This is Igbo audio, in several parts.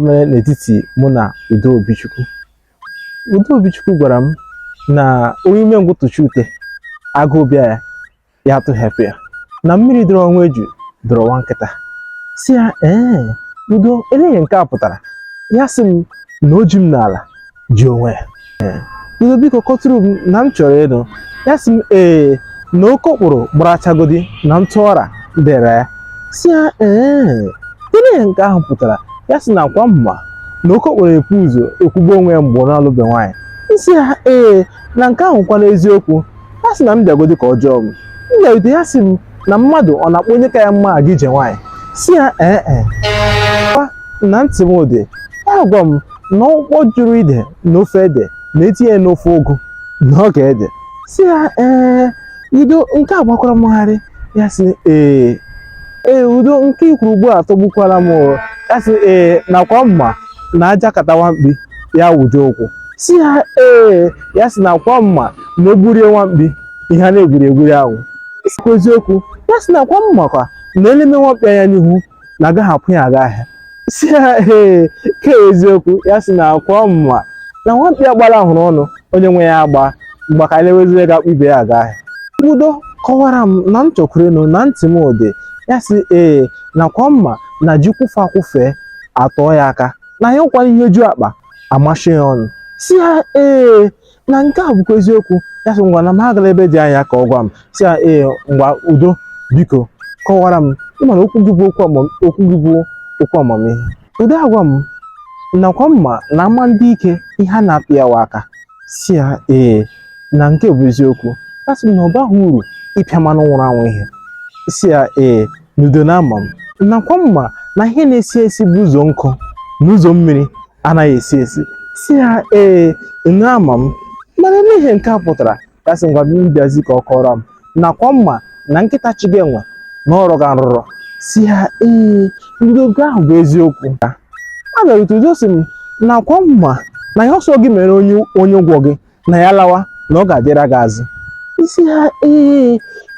mere n'etiti mụ na Udo Obichukwu. Udo Obichukwu gwara m na orime ngwụtụchi ute agụụ bịa ya atụghepụ ya, na mmiri dọrọ ọnwa eju dọrọ nwa nkịta. Si ya Udo eleghị nke a pụtara. Ya sị m na o ji m n'ala ji onwe ya. Udo biko kọtụrụ m na m chọrọ ịnụ. Ya sị m na oke okporo gbarachagodi na ntụ ọra dere ya. Si ya eleghị nke ahụ pụtara. Ya sị na akwa mma na oke okporo ekwu ụzọ ekwugbo onwe ya mgbe ọ na-alụbe nwaanyị. Nsị ya na nke ahụ kwa n'eziokwu. Ya sị na m bịagodi ka ọjọọ m. M bịarute ya sị m na mmadụ ọ na-akpọ onye ka ya mma aga ije nwaanyị. Si ya na ntị m dị. Ya gwa m na ọkpọ juru ide na ofe ede na-etinye ya n'ofe ụgụ na ọ ga-ede. Si ya Udo nke a gbakwara mmagharị. Ya sị Udo nke ikwuru ugbu a atọgbukwara m. Ya sị nakwa mma na aja katawa mkpi ya wụju ụkwụ. Si ya ya sị nakwa mma na egburie nwamkpi ihe a na-egwuri egwuri ahụ. Isikwa eziokwu. Ya sị nakwa mma kwa na eleme nwamkpi anya n'ihu na agaghị apụ ya aga ahịa. Si ya ke eziokwu. Ya sị na akwa mma na nwamkpi agbara hụrụ ọnụ onye nwe ya agba mgbe ka elewezire ga akpụ ibe ya aga ahịa. Udo kọwara m na m chọkwurenụ na ntị m dị. Ya sị nakwa mma na ji kwụfe akwụfe atọọ ya aka na ya ụkwana ihe ju akpa amashi ya ọnụ. Si ya na nke a bụkwa eziokwu. Ya sị ngwa na m agala ebe dị anya ka ọ gwa m. Si ya ngwa Udo biko kọwara m. Ịma na okwu gị bụ okwu amamihe. Udo agwa m nakwa mma na ama ndị ike ihe a na-apị ya aka. Si ya na nke bụ eziokwu. Ya sị na ọ baghị uru ịpịa mmanụ nwụrụ anwụ ihe. Si ya na Udo na-ama m nakwa mma na ihe na-esi esi bụ ụzọ nkụ na ụzọ mmiri anaghị esi esi. Si ya na-ama m mana n'ihe nke a pụtara. Ya sị ngwa bịazi ka ọ kọrọ m nakwa mma na nkịta chi gị enwe na ọrụ ga nrụrọ. Si ya Udo nke ahụ bụ eziokwu. A bịarute Udo sị m nakwa mma na ihe ọsọ gị mere onye ụgwọ gị na ya lawa na ọ ga-adịra gị azụ. Isi ya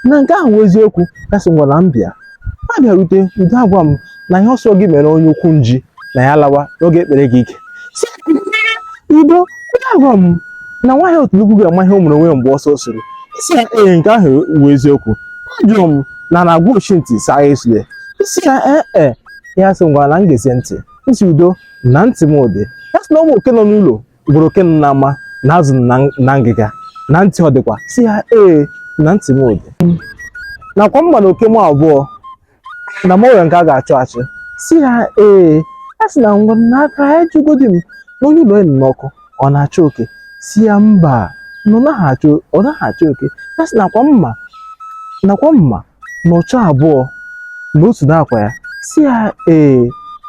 na nke ahụ bụ eziokwu. Ya sị ngwa na m bịa. A bịarute Udo agwa m na ihe ọsọ gị mere onye ukwu nji na ya lawa n'oge ekpere gị ike. Si Udo agwa m na nwaanyị otulukwu ga-ama ihe o mere onwe mgbe ọsọ soro. Isi ya nke ahụ bụ eziokwu. Ajụrụ m na-agwa ochi ntị saa esule. Isi ya ya sị ngwa na m gezie ntị. Isi Udo na ntị m dị. Ya sị na ụmụ oke nọ n'ụlọ gburu oke nọ n'ama na azụ na ngịga na ntị ọ dịkwa. Si ya na ntị m dị. Nakwa mma na oke m abụọ na m nwere nke a ga-achụ achụ. Si ya ya sị na ngwa n'aka ya jụgodi m na onye ụlọ enyi n'ọkụ ọ na-achụ oke. Si ya mba na ọ naghị achụ oke. Ya sị nakwa mma na ọchọ abụọ na otu na-akwa ya. Si ya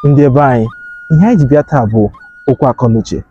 ndị ebe anyị ihe anyị ji bịa taa bụ okwu akọnuche.